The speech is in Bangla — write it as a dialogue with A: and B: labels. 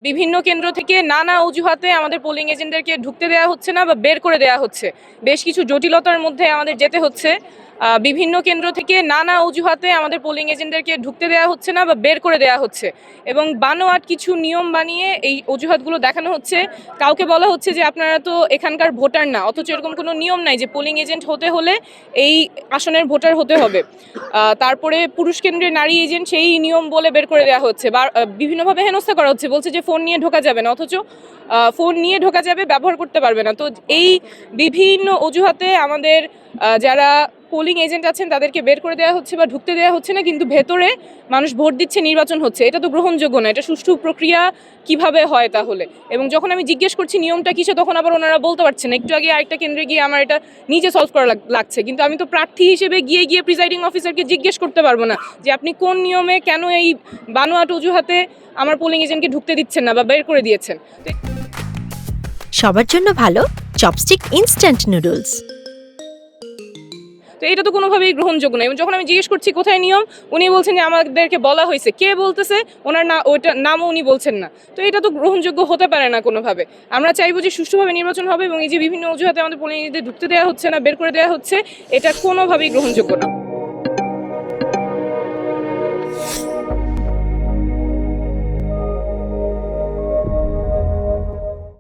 A: বিভিন্ন কেন্দ্র থেকে নানা অজুহাতে আমাদের পোলিং এজেন্টদেরকে ঢুকতে দেওয়া হচ্ছে না বা বের করে দেওয়া হচ্ছে। বেশ কিছু জটিলতার মধ্যে আমাদের যেতে হচ্ছে। বিভিন্ন কেন্দ্র থেকে নানা অজুহাতে আমাদের পোলিং এজেন্টদেরকে ঢুকতে দেওয়া হচ্ছে না বা বের করে দেওয়া হচ্ছে এবং বানোয়াট কিছু নিয়ম বানিয়ে এই অজুহাতগুলো দেখানো হচ্ছে। কাউকে বলা হচ্ছে যে আপনারা তো এখানকার ভোটার না, অথচ এরকম কোনো নিয়ম নাই যে পোলিং এজেন্ট হতে হলে এই আসনের ভোটার হতে হবে। তারপরে পুরুষ কেন্দ্রের নারী এজেন্ট সেই নিয়ম বলে বের করে দেওয়া হচ্ছে বা বিভিন্নভাবে হেনস্থা করা হচ্ছে, বলছে যে ফোন নিয়ে ঢোকা যাবে না, অথচ ফোন নিয়ে ঢোকা যাবে, ব্যবহার করতে পারবে না। তো এই বিভিন্ন অজুহাতে আমাদের যারা পোলিং এজেন্ট আছেন তাদেরকে বের করে দেওয়া হচ্ছে বা ঢুকতে দেওয়া হচ্ছে না, কিন্তু ভেতরে মানুষ ভোট দিচ্ছে, নির্বাচন হচ্ছে। এটা তো গ্রহণযোগ্য না। এটা সুষ্ঠু প্রক্রিয়া কিভাবে হয় তাহলে? এবং যখন আমি জিজ্ঞেস করছি নিয়মটা কিসে, তখন আবার ওনারা বলতে পারছেন না। একটু আগে আরেকটা কেন্দ্রে গিয়ে আমার এটা নিজে সলভ করা লাগছে, কিন্তু আমি তো প্রার্থী হিসেবে গিয়ে প্রিজাইডিং অফিসারকে জিজ্ঞেস করতে পারবো না যে আপনি কোন নিয়মে কেন এই বানোয়াট অজুহাতে আমার পোলিং এজেন্টকে ঢুকতে দিচ্ছেন না বা বের করে দিয়েছেন।
B: সবার জন্য ভালো চপস্টিক ইনস্ট্যান্ট নুডলস।
A: তো এটা তো কোনোভাবেই গ্রহণযোগ্য না। এবং যখন আমি জিজ্ঞেস করছি কোথায় নিয়ম, উনি বলছেন যে আমাদেরকে বলা হয়েছে। কে বলতেছে? ওনার ওইটা নামও উনি বলছেন না। তো এটা তো গ্রহণযোগ্য হতে পারে না কোনোভাবে। আমরা চাইবো যে সুষ্ঠুভাবে নির্বাচন হবে এবং এই যে বিভিন্ন অজুহাতে আমাদের পোলিং এজেন্টদের ঢুকতে দেওয়া হচ্ছে না, বের করে দেওয়া হচ্ছে, এটা কোনোভাবেই গ্রহণযোগ্য না।